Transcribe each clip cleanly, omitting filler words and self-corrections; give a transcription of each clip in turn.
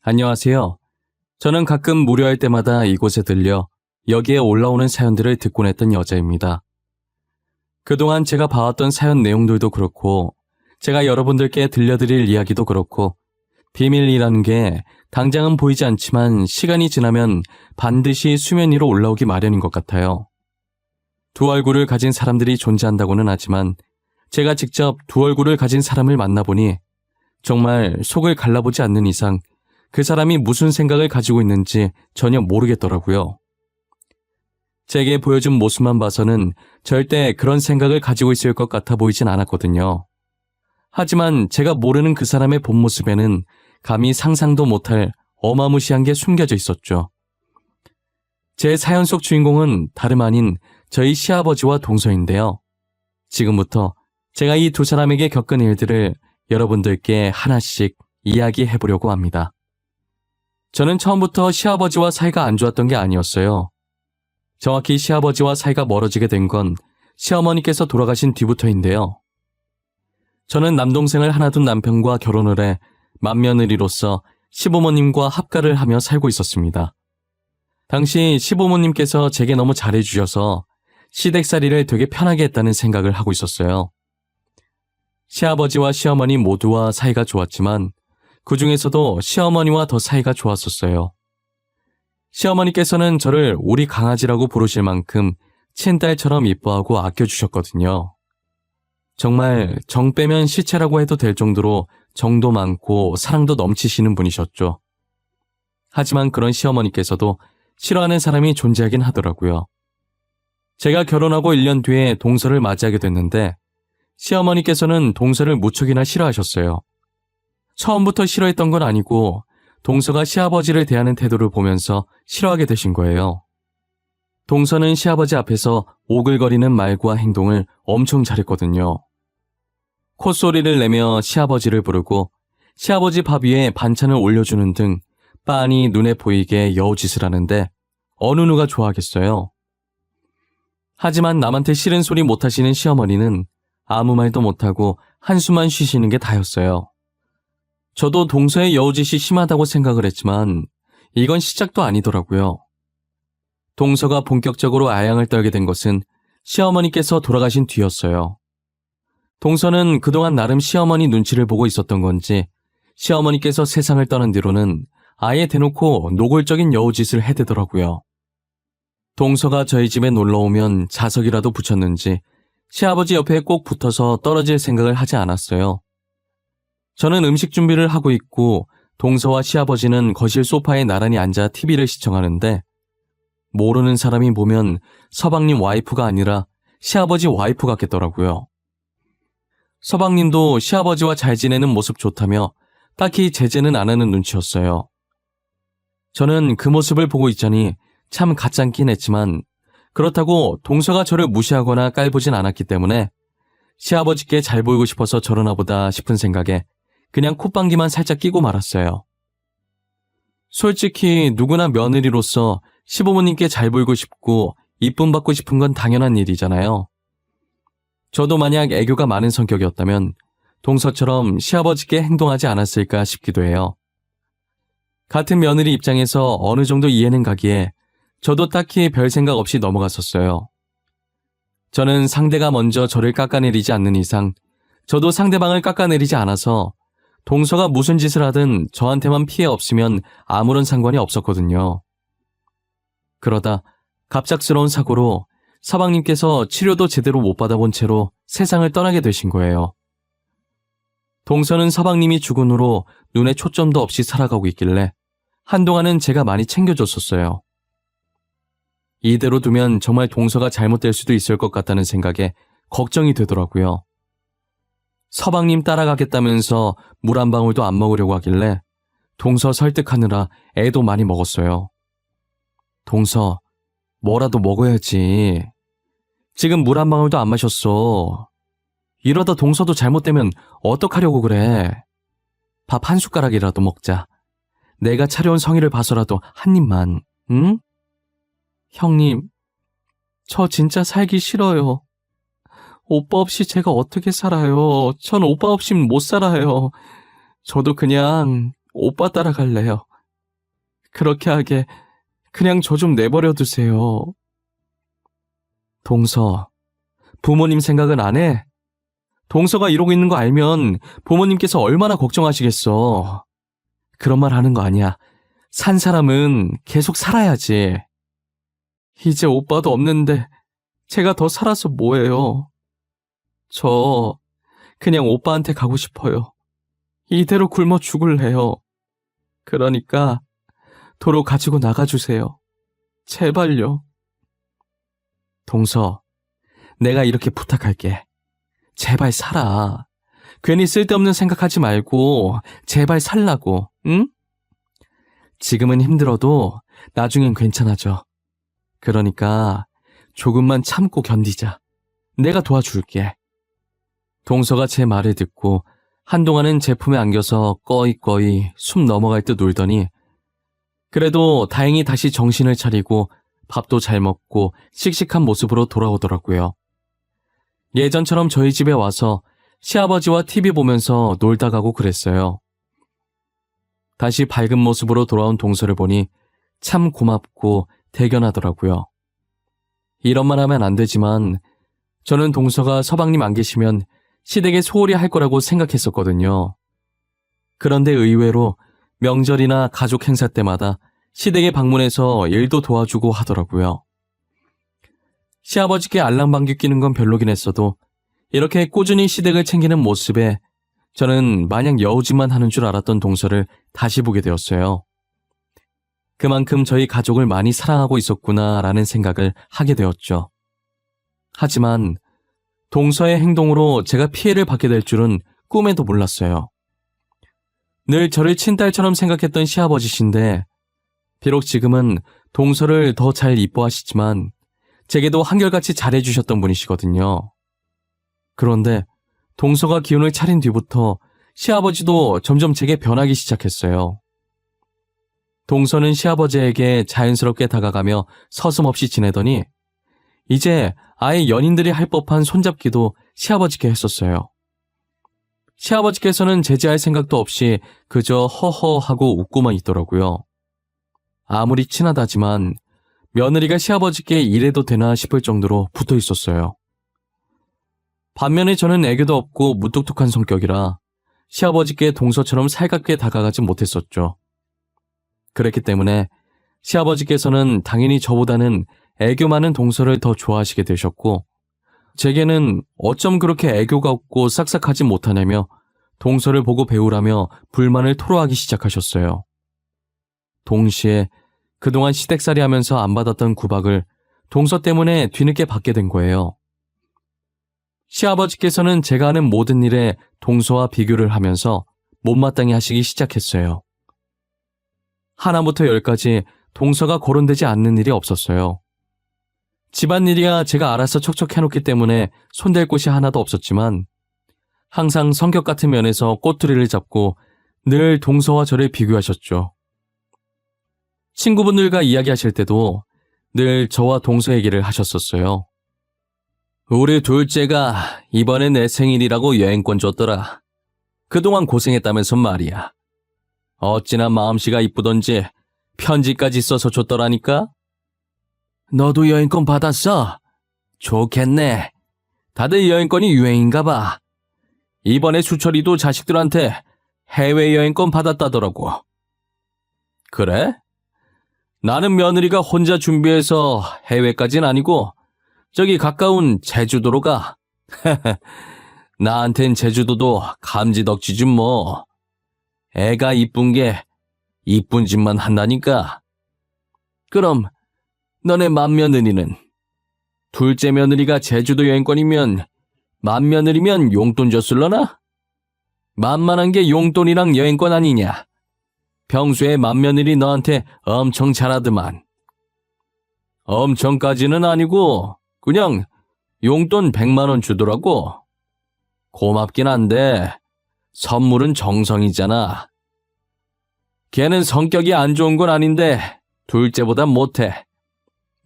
안녕하세요. 저는 가끔 무료할 때마다 이곳에 들려 여기에 올라오는 사연들을 듣곤 했던 여자입니다. 그동안 제가 봐왔던 사연 내용들도 그렇고 제가 여러분들께 들려드릴 이야기도 그렇고 비밀이라는 게 당장은 보이지 않지만 시간이 지나면 반드시 수면 위로 올라오기 마련인 것 같아요. 두 얼굴을 가진 사람들이 존재한다고는 하지만 제가 직접 두 얼굴을 가진 사람을 만나보니 정말 속을 갈라보지 않는 이상 그 사람이 무슨 생각을 가지고 있는지 전혀 모르겠더라고요. 제게 보여준 모습만 봐서는 절대 그런 생각을 가지고 있을 것 같아 보이진 않았거든요. 하지만 제가 모르는 그 사람의 본 모습에는 감히 상상도 못할 어마무시한 게 숨겨져 있었죠. 제 사연 속 주인공은 다름 아닌 저희 시아버지와 동서인데요. 지금부터 제가 이 두 사람에게 겪은 일들을 여러분들께 하나씩 이야기해보려고 합니다. 저는 처음부터 시아버지와 사이가 안 좋았던 게 아니었어요. 정확히 시아버지와 사이가 멀어지게 된 건 시어머니께서 돌아가신 뒤부터인데요. 저는 남동생을 하나 둔 남편과 결혼을 해 맏며느리로서 시부모님과 합가를 하며 살고 있었습니다. 당시 시부모님께서 제게 너무 잘해주셔서 시댁살이를 되게 편하게 했다는 생각을 하고 있었어요. 시아버지와 시어머니 모두와 사이가 좋았지만 그 중에서도 시어머니와 더 사이가 좋았었어요. 시어머니께서는 저를 우리 강아지라고 부르실 만큼 친딸처럼 이뻐하고 아껴주셨거든요. 정말 정 빼면 시체라고 해도 될 정도로 정도 많고 사랑도 넘치시는 분이셨죠. 하지만 그런 시어머니께서도 싫어하는 사람이 존재하긴 하더라고요. 제가 결혼하고 1년 뒤에 동서를 맞이하게 됐는데 시어머니께서는 동서를 무척이나 싫어하셨어요. 처음부터 싫어했던 건 아니고 동서가 시아버지를 대하는 태도를 보면서 싫어하게 되신 거예요. 동서는 시아버지 앞에서 오글거리는 말과 행동을 엄청 잘했거든요. 콧소리를 내며 시아버지를 부르고 시아버지 밥 위에 반찬을 올려주는 등 빤히 눈에 보이게 여우짓을 하는데 어느 누가 좋아하겠어요. 하지만 남한테 싫은 소리 못하시는 시어머니는 아무 말도 못하고 한숨만 쉬시는 게 다였어요. 저도 동서의 여우짓이 심하다고 생각을 했지만 이건 시작도 아니더라고요. 동서가 본격적으로 아양을 떨게 된 것은 시어머니께서 돌아가신 뒤였어요. 동서는 그동안 나름 시어머니 눈치를 보고 있었던 건지 시어머니께서 세상을 떠난 뒤로는 아예 대놓고 노골적인 여우짓을 해대더라고요. 동서가 저희 집에 놀러오면 자석이라도 붙였는지 시아버지 옆에 꼭 붙어서 떨어질 생각을 하지 않았어요. 저는 음식 준비를 하고 있고 동서와 시아버지는 거실 소파에 나란히 앉아 TV를 시청하는데 모르는 사람이 보면 서방님 와이프가 아니라 시아버지 와이프 같겠더라고요. 서방님도 시아버지와 잘 지내는 모습 좋다며 딱히 제재는 안 하는 눈치였어요. 저는 그 모습을 보고 있자니 참 가짠긴 했지만 그렇다고 동서가 저를 무시하거나 깔보진 않았기 때문에 시아버지께 잘 보이고 싶어서 저러나 보다 싶은 생각에 그냥 콧방귀만 살짝 끼고 말았어요. 솔직히 누구나 며느리로서 시부모님께 잘 보이고 싶고 이쁨 받고 싶은 건 당연한 일이잖아요. 저도 만약 애교가 많은 성격이었다면 동서처럼 시아버지께 행동하지 않았을까 싶기도 해요. 같은 며느리 입장에서 어느 정도 이해는 가기에 저도 딱히 별 생각 없이 넘어갔었어요. 저는 상대가 먼저 저를 깎아내리지 않는 이상 저도 상대방을 깎아내리지 않아서 동서가 무슨 짓을 하든 저한테만 피해 없으면 아무런 상관이 없었거든요. 그러다 갑작스러운 사고로 서방님께서 치료도 제대로 못 받아본 채로 세상을 떠나게 되신 거예요. 동서는 서방님이 죽은 후로 눈에 초점도 없이 살아가고 있길래 한동안은 제가 많이 챙겨줬었어요. 이대로 두면 정말 동서가 잘못될 수도 있을 것 같다는 생각에 걱정이 되더라고요. 서방님 따라가겠다면서 물 한 방울도 안 먹으려고 하길래 동서 설득하느라 애도 많이 먹었어요. 동서, 뭐라도 먹어야지. 지금 물 한 방울도 안 마셨어. 이러다 동서도 잘못되면 어떡하려고 그래. 밥 한 숟가락이라도 먹자. 내가 차려온 성의를 봐서라도 한 입만, 응? 형님, 저 진짜 살기 싫어요. 오빠 없이 제가 어떻게 살아요. 전 오빠 없이는 못 살아요. 저도 그냥 오빠 따라갈래요. 그렇게 하게 그냥 저 좀 내버려 두세요. 동서, 부모님 생각은 안 해? 동서가 이러고 있는 거 알면 부모님께서 얼마나 걱정하시겠어. 그런 말 하는 거 아니야. 산 사람은 계속 살아야지. 이제 오빠도 없는데 제가 더 살아서 뭐해요. 저 그냥 오빠한테 가고 싶어요. 이대로 굶어 죽을래요. 그러니까 도로 가지고 나가주세요. 제발요. 동서, 내가 이렇게 부탁할게. 제발 살아. 괜히 쓸데없는 생각하지 말고 제발 살라고, 응? 지금은 힘들어도 나중엔 괜찮아져. 그러니까 조금만 참고 견디자. 내가 도와줄게. 동서가 제 말을 듣고 한동안은 제 품에 안겨서 꺼이꺼이 숨 넘어갈 듯 울더니 그래도 다행히 다시 정신을 차리고 밥도 잘 먹고 씩씩한 모습으로 돌아오더라고요. 예전처럼 저희 집에 와서 시아버지와 TV 보면서 놀다 가고 그랬어요. 다시 밝은 모습으로 돌아온 동서를 보니 참 고맙고 대견하더라고요. 이런 말 하면 안 되지만 저는 동서가 서방님 안 계시면 시댁에 소홀히 할 거라고 생각했었거든요. 그런데 의외로 명절이나 가족 행사 때마다 시댁에 방문해서 일도 도와주고 하더라고요. 시아버지께 알랑방귀 끼는 건 별로긴 했어도 이렇게 꾸준히 시댁을 챙기는 모습에 저는 마냥 여우짓만 하는 줄 알았던 동서를 다시 보게 되었어요. 그만큼 저희 가족을 많이 사랑하고 있었구나라는 생각을 하게 되었죠. 하지만 동서의 행동으로 제가 피해를 받게 될 줄은 꿈에도 몰랐어요. 늘 저를 친딸처럼 생각했던 시아버지신데 비록 지금은 동서를 더 잘 이뻐하시지만 제게도 한결같이 잘해주셨던 분이시거든요. 그런데 동서가 기운을 차린 뒤부터 시아버지도 점점 제게 변하기 시작했어요. 동서는 시아버지에게 자연스럽게 다가가며 서슴없이 지내더니 이제 아예 연인들이 할 법한 손잡기도 시아버지께 했었어요. 시아버지께서는 제지할 생각도 없이 그저 허허하고 웃고만 있더라고요. 아무리 친하다지만 며느리가 시아버지께 이래도 되나 싶을 정도로 붙어 있었어요. 반면에 저는 애교도 없고 무뚝뚝한 성격이라 시아버지께 동서처럼 살갑게 다가가지 못했었죠. 그랬기 때문에 시아버지께서는 당연히 저보다는 애교 많은 동서를 더 좋아하시게 되셨고 제게는 어쩜 그렇게 애교가 없고 싹싹하지 못하냐며 동서를 보고 배우라며 불만을 토로하기 시작하셨어요. 동시에 그동안 시댁살이 하면서 안 받았던 구박을 동서 때문에 뒤늦게 받게 된 거예요. 시아버지께서는 제가 하는 모든 일에 동서와 비교를 하면서 못마땅해 하시기 시작했어요. 하나부터 열까지 동서가 거론되지 않는 일이 없었어요. 집안일이야 제가 알아서 척척 해놓기 때문에 손댈 곳이 하나도 없었지만 항상 성격 같은 면에서 꼬투리를 잡고 늘 동서와 저를 비교하셨죠. 친구분들과 이야기하실 때도 늘 저와 동서 얘기를 하셨었어요. 우리 둘째가 이번에 내 생일이라고 여행권 줬더라. 그동안 고생했다면서 말이야. 어찌나 마음씨가 이쁘던지 편지까지 써서 줬더라니까? 너도 여행권 받았어? 좋겠네. 다들 여행권이 유행인가 봐. 이번에 수철이도 자식들한테 해외여행권 받았다더라고. 그래? 나는 며느리가 혼자 준비해서 해외까진 아니고 저기 가까운 제주도로 가. 나한텐 제주도도 감지덕지지 뭐. 애가 이쁜 게 이쁜 짓만 한다니까. 그럼 너네 맏며느리는? 둘째 며느리가 제주도 여행권이면 맏며느리면 용돈 줬을러나? 만만한 게 용돈이랑 여행권 아니냐. 평소에 맏며느리 너한테 엄청 잘하더만. 엄청까지는 아니고 그냥 용돈 100만 원 주더라고. 고맙긴 한데 선물은 정성이잖아. 걔는 성격이 안 좋은 건 아닌데 둘째보단 못해.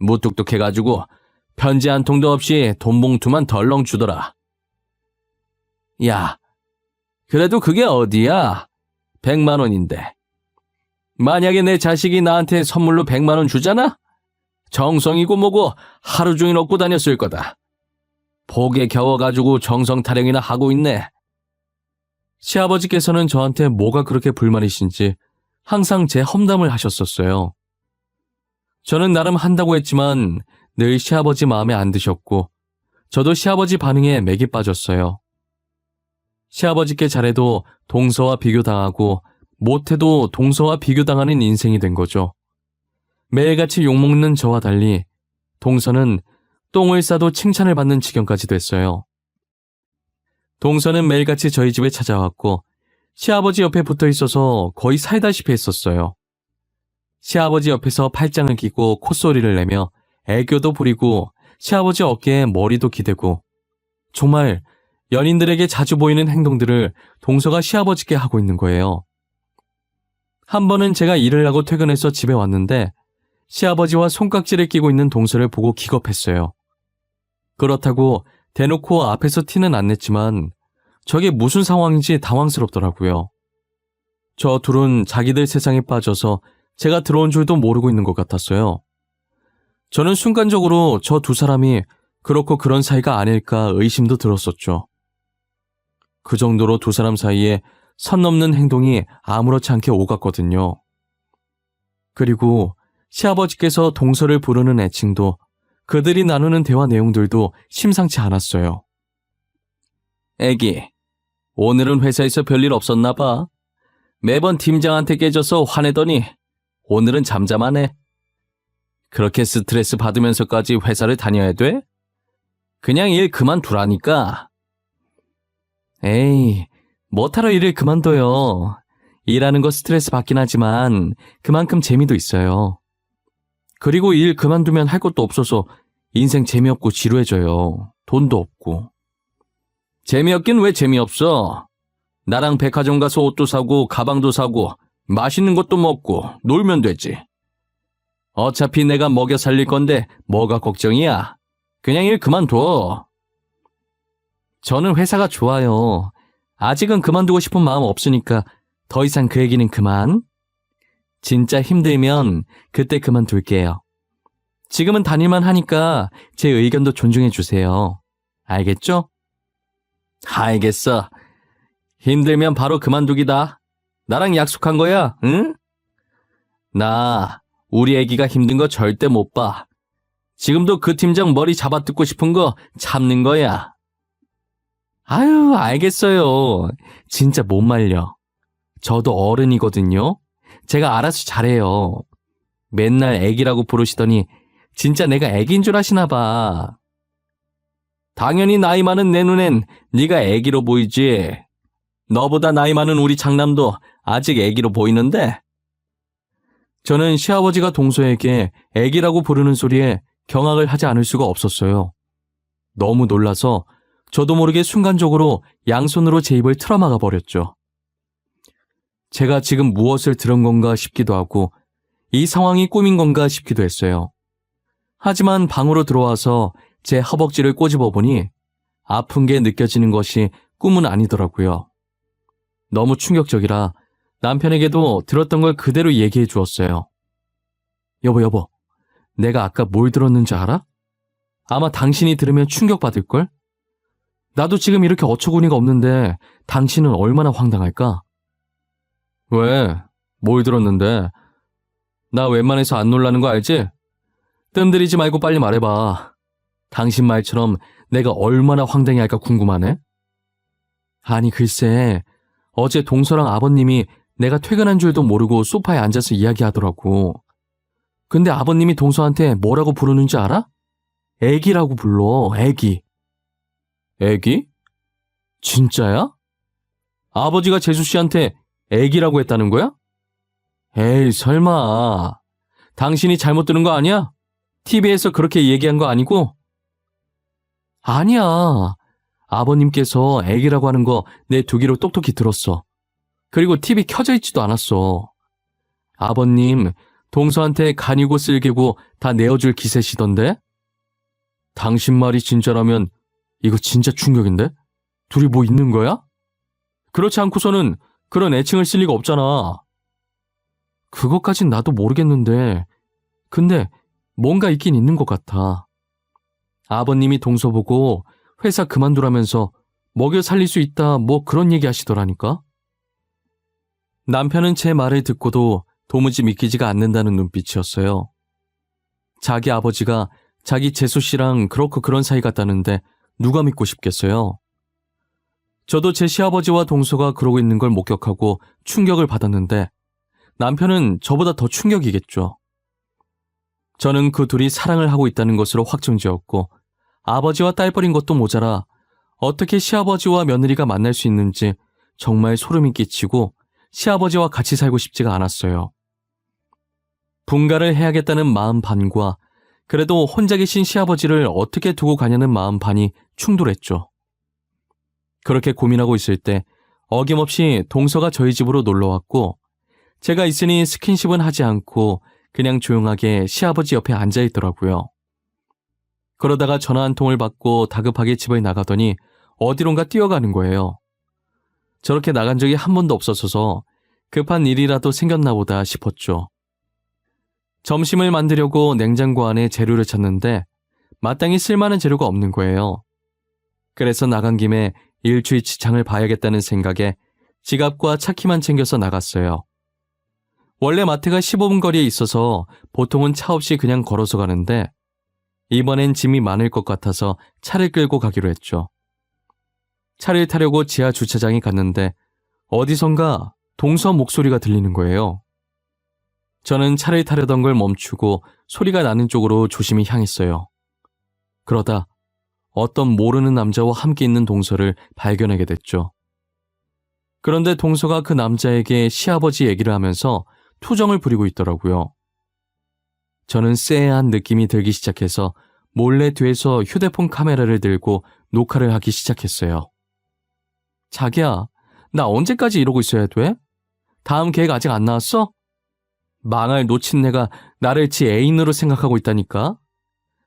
무뚝뚝해가지고 편지 한 통도 없이 돈 봉투만 덜렁 주더라. 야, 그래도 그게 어디야? 100만 원인데. 만약에 내 자식이 나한테 선물로 100만 원 주잖아? 정성이고 뭐고 하루 종일 얻고 다녔을 거다. 복에 겨워가지고 정성 타령이나 하고 있네. 시아버지께서는 저한테 뭐가 그렇게 불만이신지 항상 제 험담을 하셨었어요. 저는 나름 한다고 했지만 늘 시아버지 마음에 안 드셨고 저도 시아버지 반응에 맥이 빠졌어요. 시아버지께 잘해도 동서와 비교당하고 못해도 동서와 비교당하는 인생이 된 거죠. 매일같이 욕먹는 저와 달리 동서는 똥을 싸도 칭찬을 받는 지경까지 됐어요. 동서는 매일같이 저희 집에 찾아왔고 시아버지 옆에 붙어 있어서 거의 살다시피 했었어요. 시아버지 옆에서 팔짱을 끼고 콧소리를 내며 애교도 부리고 시아버지 어깨에 머리도 기대고 정말 연인들에게 자주 보이는 행동들을 동서가 시아버지께 하고 있는 거예요. 한 번은 제가 일을 하고 퇴근해서 집에 왔는데 시아버지와 손깍지를 끼고 있는 동서를 보고 기겁했어요. 그렇다고 대놓고 앞에서 티는 안 냈지만 저게 무슨 상황인지 당황스럽더라고요. 저 둘은 자기들 세상에 빠져서 제가 들어온 줄도 모르고 있는 것 같았어요. 저는 순간적으로 저 두 사람이 그렇고 그런 사이가 아닐까 의심도 들었었죠. 그 정도로 두 사람 사이에 선 넘는 행동이 아무렇지 않게 오갔거든요. 그리고 시아버지께서 동서를 부르는 애칭도 그들이 나누는 대화 내용들도 심상치 않았어요. 애기, 오늘은 회사에서 별일 없었나 봐. 매번 팀장한테 깨져서 화내더니 오늘은 잠잠하네. 그렇게 스트레스 받으면서까지 회사를 다녀야 돼? 그냥 일 그만두라니까. 에이, 뭐하러 일을 그만둬요. 일하는 거 스트레스 받긴 하지만 그만큼 재미도 있어요. 그리고 일 그만두면 할 것도 없어서 인생 재미없고 지루해져요. 돈도 없고. 재미없긴 왜 재미없어? 나랑 백화점 가서 옷도 사고 가방도 사고 맛있는 것도 먹고 놀면 되지. 어차피 내가 먹여 살릴 건데 뭐가 걱정이야? 그냥 일 그만둬. 저는 회사가 좋아요. 아직은 그만두고 싶은 마음 없으니까 더 이상 그 얘기는 그만. 진짜 힘들면 그때 그만둘게요. 지금은 다닐만 하니까 제 의견도 존중해 주세요. 알겠죠? 알겠어. 힘들면 바로 그만두기다. 나랑 약속한 거야, 응? 나 우리 애기가 힘든 거 절대 못 봐. 지금도 그 팀장 머리 잡아뜯고 싶은 거 참는 거야. 아유, 알겠어요. 진짜 못 말려. 저도 어른이거든요. 제가 알아서 잘해요. 맨날 애기라고 부르시더니 진짜 내가 애기인 줄 아시나 봐. 당연히 나이 많은 내 눈엔 네가 애기로 보이지. 너보다 나이 많은 우리 장남도 아직 애기로 보이는데. 저는 시아버지가 동서에게 애기라고 부르는 소리에 경악을 하지 않을 수가 없었어요. 너무 놀라서 저도 모르게 순간적으로 양손으로 제 입을 틀어막아 버렸죠. 제가 지금 무엇을 들은 건가 싶기도 하고 이 상황이 꿈인 건가 싶기도 했어요. 하지만 방으로 들어와서 제 허벅지를 꼬집어 보니 아픈 게 느껴지는 것이 꿈은 아니더라고요. 너무 충격적이라 남편에게도 들었던 걸 그대로 얘기해 주었어요. 여보, 내가 아까 뭘 들었는지 알아? 아마 당신이 들으면 충격받을걸? 나도 지금 이렇게 어처구니가 없는데 당신은 얼마나 황당할까? 왜? 뭘 들었는데? 나 웬만해서 안 놀라는 거 알지? 뜸들이지 말고 빨리 말해봐. 당신 말처럼 내가 얼마나 황당해 할까 궁금하네? 아니 글쎄, 어제 동서랑 아버님이 내가 퇴근한 줄도 모르고 소파에 앉아서 이야기하더라고. 근데 아버님이 동서한테 뭐라고 부르는지 알아? 애기라고 불러, 애기. 애기? 진짜야? 아버지가 재수 씨한테 애기라고 했다는 거야? 에이, 설마. 당신이 잘못 들은 거 아니야? TV에서 그렇게 얘기한 거 아니고? 아니야. 아버님께서 애기라고 하는 거 내 두 귀로 똑똑히 들었어. 그리고 TV 켜져 있지도 않았어. 아버님, 동서한테 간이고 쓸개고 다 내어줄 기세시던데? 당신 말이 진짜라면 이거 진짜 충격인데? 둘이 뭐 있는 거야? 그렇지 않고서는 그런 애칭을 쓸 리가 없잖아. 그것까진 나도 모르겠는데, 근데 뭔가 있긴 있는 것 같아. 아버님이 동서 보고 회사 그만두라면서 먹여 살릴 수 있다 뭐 그런 얘기 하시더라니까? 남편은 제 말을 듣고도 도무지 믿기지가 않는다는 눈빛이었어요. 자기 아버지가 자기 재수 씨랑 그렇고 그런 사이 같다는데 누가 믿고 싶겠어요? 저도 제 시아버지와 동서가 그러고 있는 걸 목격하고 충격을 받았는데 남편은 저보다 더 충격이겠죠. 저는 그 둘이 사랑을 하고 있다는 것으로 확정지었고 아버지와 딸뻘인 것도 모자라 어떻게 시아버지와 며느리가 만날 수 있는지 정말 소름이 끼치고 시아버지와 같이 살고 싶지가 않았어요. 분가를 해야겠다는 마음 반과 그래도 혼자 계신 시아버지를 어떻게 두고 가냐는 마음 반이 충돌했죠. 그렇게 고민하고 있을 때 어김없이 동서가 저희 집으로 놀러왔고 제가 있으니 스킨십은 하지 않고 그냥 조용하게 시아버지 옆에 앉아있더라고요. 그러다가 전화 한 통을 받고 다급하게 집을 나가더니 어디론가 뛰어가는 거예요. 저렇게 나간 적이 한 번도 없었어서 급한 일이라도 생겼나 보다 싶었죠. 점심을 만들려고 냉장고 안에 재료를 찾는데 마땅히 쓸만한 재료가 없는 거예요. 그래서 나간 김에 일주일치장을 봐야겠다는 생각에 지갑과 차키만 챙겨서 나갔어요. 원래 마트가 15분 거리에 있어서 보통은 차 없이 그냥 걸어서 가는데 이번엔 짐이 많을 것 같아서 차를 끌고 가기로 했죠. 차를 타려고 지하 주차장에 갔는데 어디선가 동서 목소리가 들리는 거예요. 저는 차를 타려던 걸 멈추고 소리가 나는 쪽으로 조심히 향했어요. 그러다 어떤 모르는 남자와 함께 있는 동서를 발견하게 됐죠. 그런데 동서가 그 남자에게 시아버지 얘기를 하면서 투정을 부리고 있더라고요. 저는 쎄한 느낌이 들기 시작해서 몰래 뒤에서 휴대폰 카메라를 들고 녹화를 하기 시작했어요. 자기야, 나 언제까지 이러고 있어야 돼? 다음 계획 아직 안 나왔어? 망할 놓친 내가 나를 지 애인으로 생각하고 있다니까?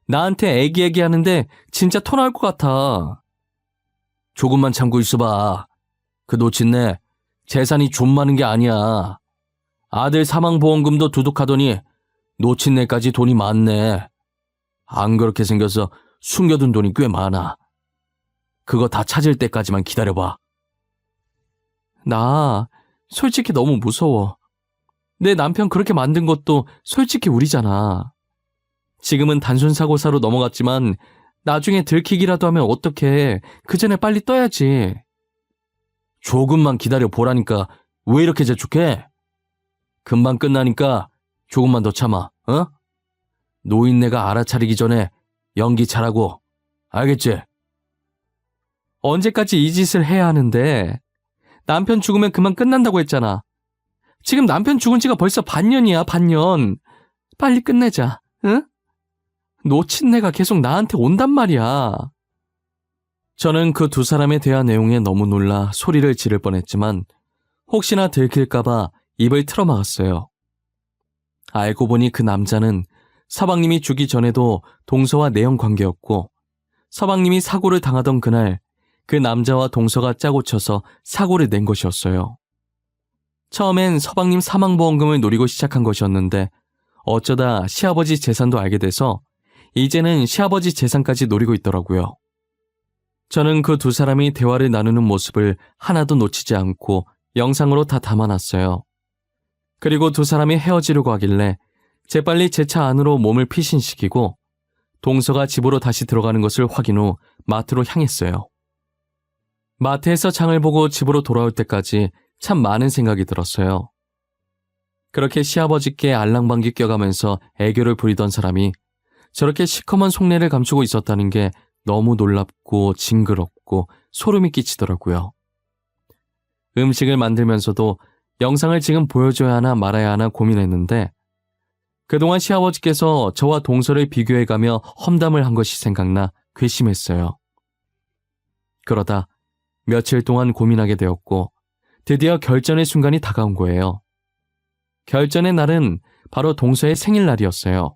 나한테 애기 하는데 진짜 토 나올 것 같아. 조금만 참고 있어봐. 그 놓친 내 재산이 좀 많은 게 아니야. 아들 사망보험금도 두둑하더니 놓친 내까지 돈이 많네. 안 그렇게 생겨서 숨겨둔 돈이 꽤 많아. 그거 다 찾을 때까지만 기다려봐. 나 솔직히 너무 무서워. 내 남편 그렇게 만든 것도 솔직히 우리잖아. 지금은 단순 사고사로 넘어갔지만 나중에 들키기라도 하면 어떡해. 그 전에 빨리 떠야지. 조금만 기다려 보라니까 왜 이렇게 재촉해? 금방 끝나니까 조금만 더 참아, 어? 노인네가 알아차리기 전에 연기 잘하고, 알겠지? 언제까지 이 짓을 해야 하는데? 남편 죽으면 그만 끝난다고 했잖아. 지금 남편 죽은 지가 벌써 반년이야, 반년. 빨리 끝내자, 응? 놓친 내가 계속 나한테 온단 말이야. 저는 그 두 사람의 대화 내용에 너무 놀라 소리를 지를 뻔했지만 혹시나 들킬까봐 입을 틀어막았어요. 알고 보니 그 남자는 서방님이 죽기 전에도 동서와 내연 관계였고 서방님이 사고를 당하던 그날 그 남자와 동서가 짜고 쳐서 사고를 낸 것이었어요. 처음엔 서방님 사망보험금을 노리고 시작한 것이었는데 어쩌다 시아버지 재산도 알게 돼서 이제는 시아버지 재산까지 노리고 있더라고요. 저는 그 두 사람이 대화를 나누는 모습을 하나도 놓치지 않고 영상으로 다 담아놨어요. 그리고 두 사람이 헤어지려고 하길래 재빨리 제 차 안으로 몸을 피신시키고 동서가 집으로 다시 들어가는 것을 확인 후 마트로 향했어요. 마트에서 장을 보고 집으로 돌아올 때까지 참 많은 생각이 들었어요. 그렇게 시아버지께 알랑방귀 껴가면서 애교를 부리던 사람이 저렇게 시커먼 속내를 감추고 있었다는 게 너무 놀랍고 징그럽고 소름이 끼치더라고요. 음식을 만들면서도 영상을 지금 보여줘야 하나 말아야 하나 고민했는데 그동안 시아버지께서 저와 동서를 비교해가며 험담을 한 것이 생각나 괘씸했어요. 그러다 며칠 동안 고민하게 되었고 드디어 결전의 순간이 다가온 거예요. 결전의 날은 바로 동서의 생일날이었어요.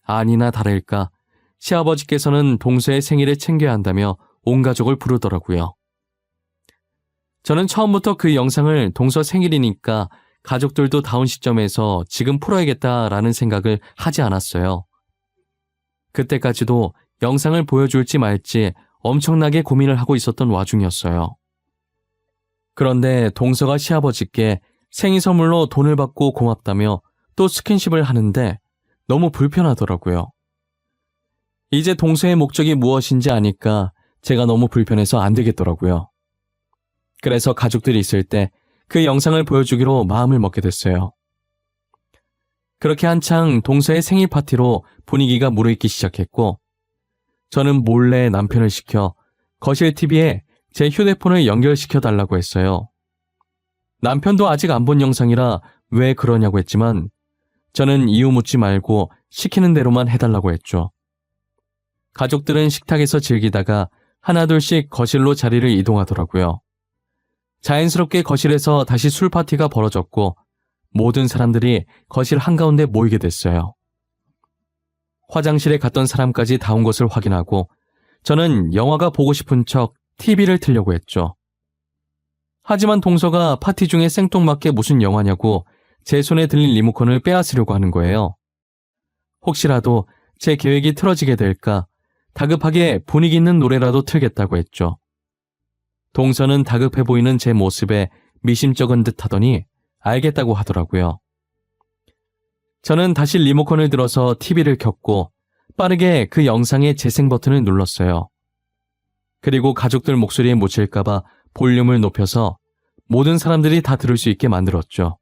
아니나 다를까 시아버지께서는 동서의 생일을 챙겨야 한다며 온 가족을 부르더라고요. 저는 처음부터 그 영상을 동서 생일이니까 가족들도 다운 시점에서 지금 풀어야겠다라는 생각을 하지 않았어요. 그때까지도 영상을 보여줄지 말지 엄청나게 고민을 하고 있었던 와중이었어요. 그런데 동서가 시아버지께 생일 선물로 돈을 받고 고맙다며 또 스킨십을 하는데 너무 불편하더라고요. 이제 동서의 목적이 무엇인지 아니까 제가 너무 불편해서 안 되겠더라고요. 그래서 가족들이 있을 때 그 영상을 보여주기로 마음을 먹게 됐어요. 그렇게 한창 동서의 생일 파티로 분위기가 무르익기 시작했고 저는 몰래 남편을 시켜 거실 TV에 제 휴대폰을 연결시켜 달라고 했어요. 남편도 아직 안 본 영상이라 왜 그러냐고 했지만 저는 이유 묻지 말고 시키는 대로만 해달라고 했죠. 가족들은 식탁에서 즐기다가 하나둘씩 거실로 자리를 이동하더라고요. 자연스럽게 거실에서 다시 술 파티가 벌어졌고 모든 사람들이 거실 한가운데 모이게 됐어요. 화장실에 갔던 사람까지 다 온 것을 확인하고 저는 영화가 보고 싶은 척 TV를 틀려고 했죠. 하지만 동서가 파티 중에 생뚱맞게 무슨 영화냐고 제 손에 들린 리모컨을 빼앗으려고 하는 거예요. 혹시라도 제 계획이 틀어지게 될까 다급하게 분위기 있는 노래라도 틀겠다고 했죠. 동서는 다급해 보이는 제 모습에 미심쩍은 듯 하더니 알겠다고 하더라고요. 저는 다시 리모컨을 들어서 TV를 켰고 빠르게 그 영상의 재생 버튼을 눌렀어요. 그리고 가족들 목소리에 묻힐까봐 볼륨을 높여서 모든 사람들이 다 들을 수 있게 만들었죠.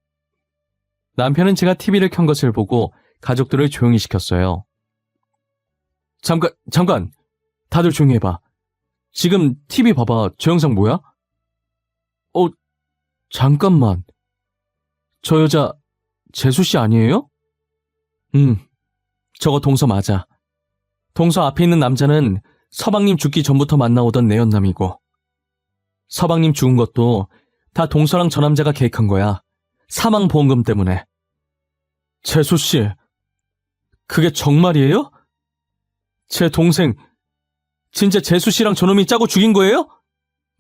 남편은 제가 TV를 켠 것을 보고 가족들을 조용히 시켰어요. 잠깐! 다들 조용히 해봐. 지금 TV 봐봐. 저 영상 뭐야? 잠깐만. 저 여자 재수씨 아니에요? 저거 동서 맞아. 동서 앞에 있는 남자는 서방님 죽기 전부터 만나오던 내연남이고 서방님 죽은 것도 다 동서랑 저 남자가 계획한 거야. 사망보험금 때문에. 재수씨, 그게 정말이에요? 제 동생 진짜 재수씨랑 저놈이 짜고 죽인 거예요?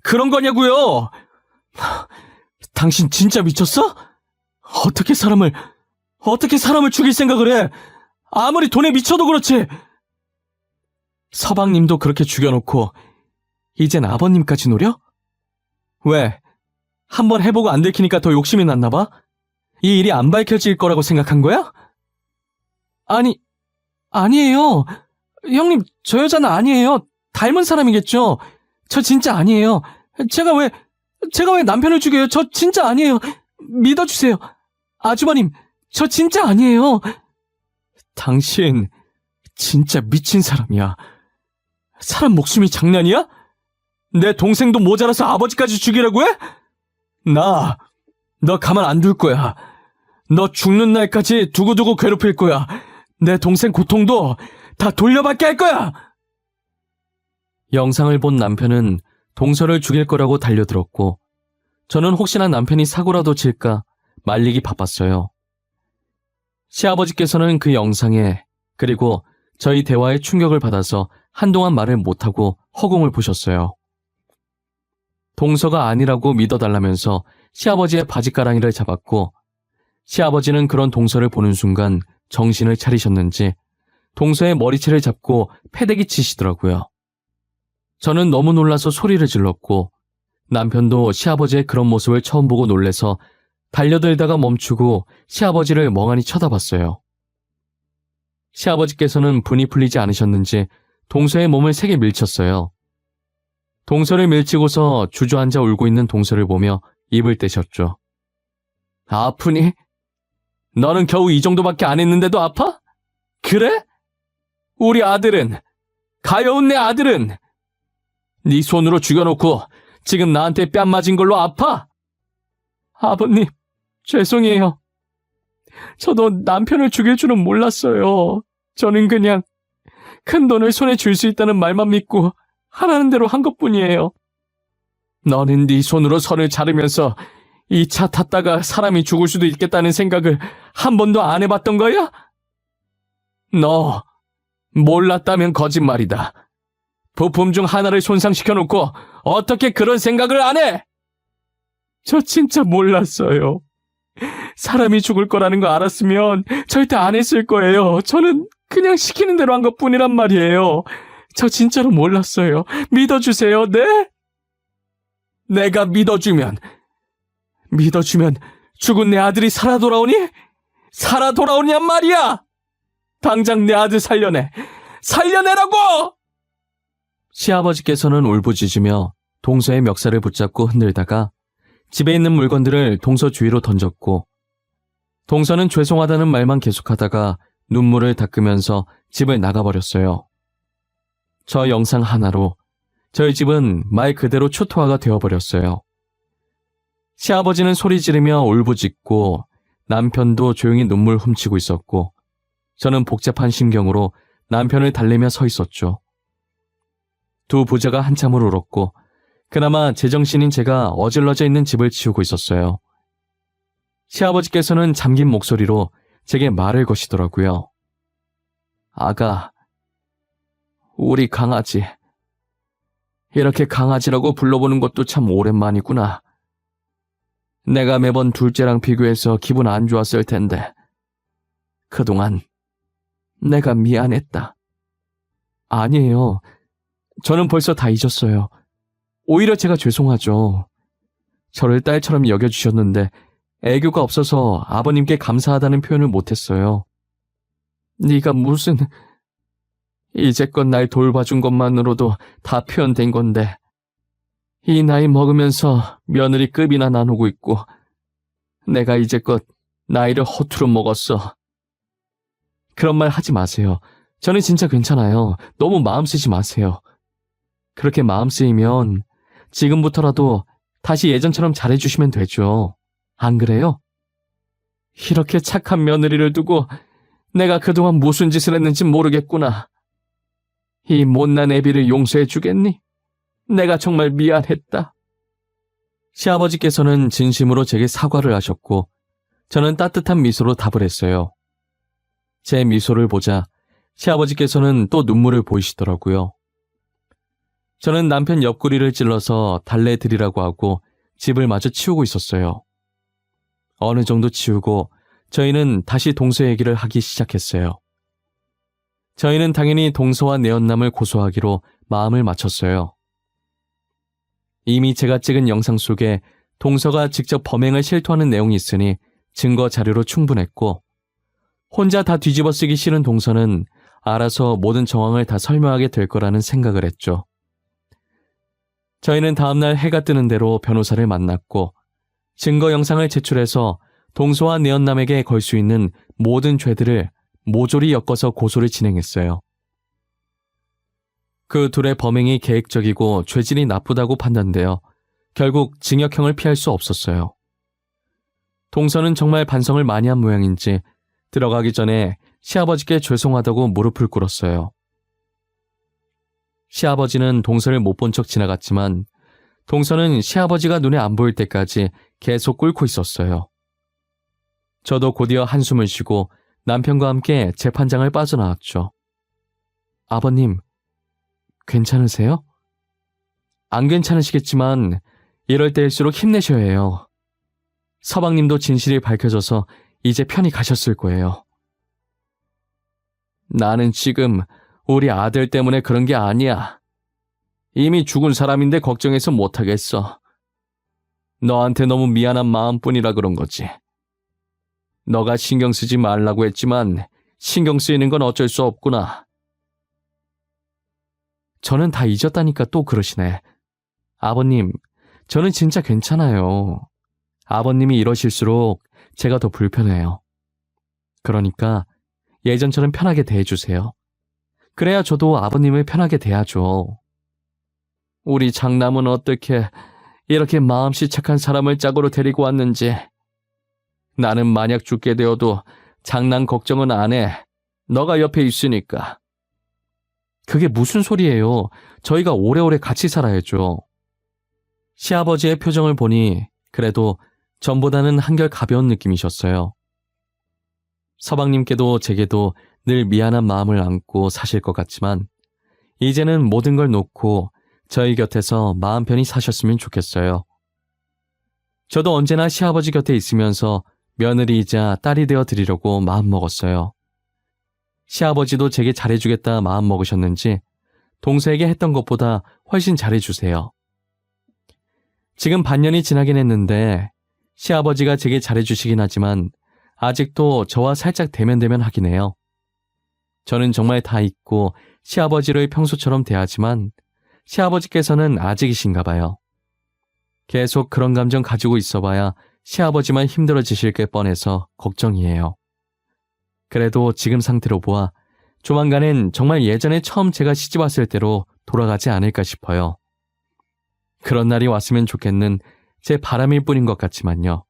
그런 거냐고요? 당신 진짜 미쳤어? 어떻게 사람을 죽일 생각을 해? 아무리 돈에 미쳐도 그렇지. 서방님도 그렇게 죽여놓고 이젠 아버님까지 노려? 왜? 한번 해보고 안 들키니까 더 욕심이 났나 봐? 이 일이 안 밝혀질 거라고 생각한 거야? 아니에요. 형님, 저 여자는 아니에요. 닮은 사람이겠죠. 저 진짜 아니에요. 제가 왜 남편을 죽여요? 저 진짜 아니에요. 믿어주세요. 아주버님, 저 진짜 아니에요. 당신 진짜 미친 사람이야. 사람 목숨이 장난이야? 내 동생도 모자라서 아버지까지 죽이라고 해? 너 가만 안 둘 거야. 너 죽는 날까지 두고두고 괴롭힐 거야. 내 동생 고통도 다 돌려받게 할 거야. 영상을 본 남편은 동서를 죽일 거라고 달려들었고 저는 혹시나 남편이 사고라도 칠까 말리기 바빴어요. 시아버지께서는 그 영상에 그리고 저희 대화에 충격을 받아서 한동안 말을 못하고 허공을 보셨어요. 동서가 아니라고 믿어달라면서 시아버지의 바지가랑이를 잡았고 시아버지는 그런 동서를 보는 순간 정신을 차리셨는지 동서의 머리채를 잡고 패대기 치시더라고요. 저는 너무 놀라서 소리를 질렀고 남편도 시아버지의 그런 모습을 처음 보고 놀래서 달려들다가 멈추고 시아버지를 멍하니 쳐다봤어요. 시아버지께서는 분이 풀리지 않으셨는지 동서의 몸을 세게 밀쳤어요. 동서를 밀치고서 주저앉아 울고 있는 동서를 보며 입을 떼셨죠. 아프니? 너는 겨우 이 정도밖에 안 했는데도 아파? 그래? 우리 아들은, 가여운 내 아들은 네 손으로 죽여놓고 지금 나한테 뺨 맞은 걸로 아파? 아버님, 죄송해요. 저도 남편을 죽일 줄은 몰랐어요. 저는 그냥 큰 돈을 손에 줄 수 있다는 말만 믿고 하라는 대로 한 것뿐이에요. 너는 네 손으로 선을 자르면서 이 차 탔다가 사람이 죽을 수도 있겠다는 생각을 한 번도 안 해봤던 거야? 너 몰랐다면 거짓말이다. 부품 중 하나를 손상시켜놓고 어떻게 그런 생각을 안 해? 저 진짜 몰랐어요. 사람이 죽을 거라는 거 알았으면 절대 안 했을 거예요. 저는 그냥 시키는 대로 한 것뿐이란 말이에요. 저 진짜로 몰랐어요. 믿어주세요, 네? 내가 믿어주면 죽은 내 아들이 살아 돌아오니? 살아 돌아오냔 말이야! 당장 내 아들 살려내라고! 시아버지께서는 울부짖으며 동서의 멱살을 붙잡고 흔들다가 집에 있는 물건들을 동서 주위로 던졌고, 동서는 죄송하다는 말만 계속하다가 눈물을 닦으면서 집을 나가버렸어요. 저 영상 하나로 저희 집은 말 그대로 초토화가 되어버렸어요. 시아버지는 소리 지르며 울부짖고 남편도 조용히 눈물 훔치고 있었고, 저는 복잡한 심경으로 남편을 달래며 서 있었죠. 두 부자가 한참을 울었고, 그나마 제정신인 제가 어질러져 있는 집을 치우고 있었어요. 시아버지께서는 잠긴 목소리로 제게 말을 거시더라고요. 아가, 우리 강아지. 이렇게 강아지라고 불러보는 것도 참 오랜만이구나. 내가 매번 둘째랑 비교해서 기분 안 좋았을 텐데, 그동안 내가 미안했다. 아니에요. 저는 벌써 다 잊었어요. 오히려 제가 죄송하죠. 저를 딸처럼 여겨주셨는데 애교가 없어서 아버님께 감사하다는 표현을 못했어요. 네가 무슨... 이제껏 날 돌봐준 것만으로도 다 표현된 건데, 이 나이 먹으면서 며느리 급이나 나누고 있고, 내가 이제껏 나이를 허투루 먹었어. 그런 말 하지 마세요. 저는 진짜 괜찮아요. 너무 마음 쓰지 마세요. 그렇게 마음 쓰이면 지금부터라도 다시 예전처럼 잘해주시면 되죠. 안 그래요? 이렇게 착한 며느리를 두고 내가 그동안 무슨 짓을 했는지 모르겠구나. 이 못난 애비를 용서해 주겠니? 내가 정말 미안했다. 시아버지께서는 진심으로 제게 사과를 하셨고, 저는 따뜻한 미소로 답을 했어요. 제 미소를 보자 시아버지께서는 또 눈물을 보이시더라고요. 저는 남편 옆구리를 찔러서 달래드리라고 하고 집을 마저 치우고 있었어요. 어느 정도 치우고 저희는 다시 동서 얘기를 하기 시작했어요. 저희는 당연히 동서와 내연남을 고소하기로 마음을 맞췄어요. 이미 제가 찍은 영상 속에 동서가 직접 범행을 실토하는 내용이 있으니 증거 자료로 충분했고, 혼자 다 뒤집어 쓰기 싫은 동서는 알아서 모든 정황을 다 설명하게 될 거라는 생각을 했죠. 저희는 다음날 해가 뜨는 대로 변호사를 만났고, 증거 영상을 제출해서 동서와 내연남에게 걸 수 있는 모든 죄들을 모조리 엮어서 고소를 진행했어요. 그 둘의 범행이 계획적이고 죄질이 나쁘다고 판단되어 결국 징역형을 피할 수 없었어요. 동서는 정말 반성을 많이 한 모양인지 들어가기 전에 시아버지께 죄송하다고 무릎을 꿇었어요. 시아버지는 동서를 못 본 척 지나갔지만 동서는 시아버지가 눈에 안 보일 때까지 계속 꿇고 있었어요. 저도 곧이어 한숨을 쉬고 남편과 함께 재판장을 빠져나왔죠. 아버님, 괜찮으세요? 안 괜찮으시겠지만 이럴 때일수록 힘내셔야 해요. 서방님도 진실이 밝혀져서 이제 편히 가셨을 거예요. 나는 지금 우리 아들 때문에 그런 게 아니야. 이미 죽은 사람인데 걱정해서 못하겠어. 너한테 너무 미안한 마음뿐이라 그런 거지. 너가 신경 쓰지 말라고 했지만 신경 쓰이는 건 어쩔 수 없구나. 저는 다 잊었다니까 또 그러시네. 아버님, 저는 진짜 괜찮아요. 아버님이 이러실수록 제가 더 불편해요. 그러니까 예전처럼 편하게 대해주세요. 그래야 저도 아버님을 편하게 대하죠. 우리 장남은 어떻게 이렇게 마음씨 착한 사람을 짝으로 데리고 왔는지. 나는 만약 죽게 되어도 장남 걱정은 안 해. 너가 옆에 있으니까. 그게 무슨 소리예요. 저희가 오래오래 같이 살아야죠. 시아버지의 표정을 보니 그래도 전보다는 한결 가벼운 느낌이셨어요. 서방님께도 제게도 늘 미안한 마음을 안고 사실 것 같지만 이제는 모든 걸 놓고 저희 곁에서 마음 편히 사셨으면 좋겠어요. 저도 언제나 시아버지 곁에 있으면서 며느리이자 딸이 되어 드리려고 마음먹었어요. 시아버지도 제게 잘해주겠다 마음먹으셨는지 동서에게 했던 것보다 훨씬 잘해주세요. 지금 반년이 지나긴 했는데 시아버지가 제게 잘해주시긴 하지만 아직도 저와 살짝 대면대면 하긴 해요. 저는 정말 다 잊고 시아버지를 평소처럼 대하지만 시아버지께서는 아직이신가 봐요. 계속 그런 감정 가지고 있어봐야 시아버지만 힘들어지실 게 뻔해서 걱정이에요. 그래도 지금 상태로 보아 조만간엔 정말 예전에 처음 제가 시집 왔을 때로 돌아가지 않을까 싶어요. 그런 날이 왔으면 좋겠는 제 바람일 뿐인 것 같지만요.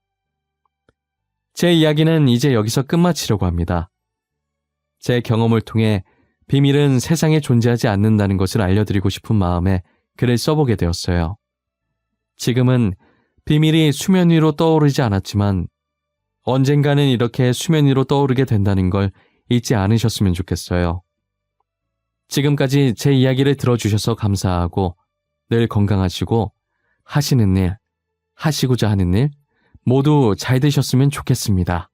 제 이야기는 이제 여기서 끝마치려고 합니다. 제 경험을 통해 비밀은 세상에 존재하지 않는다는 것을 알려드리고 싶은 마음에 글을 써보게 되었어요. 지금은 비밀이 수면 위로 떠오르지 않았지만 언젠가는 이렇게 수면 위로 떠오르게 된다는 걸 잊지 않으셨으면 좋겠어요. 지금까지 제 이야기를 들어주셔서 감사하고 늘 건강하시고 하시는 일, 하시고자 하는 일 모두 잘 되셨으면 좋겠습니다.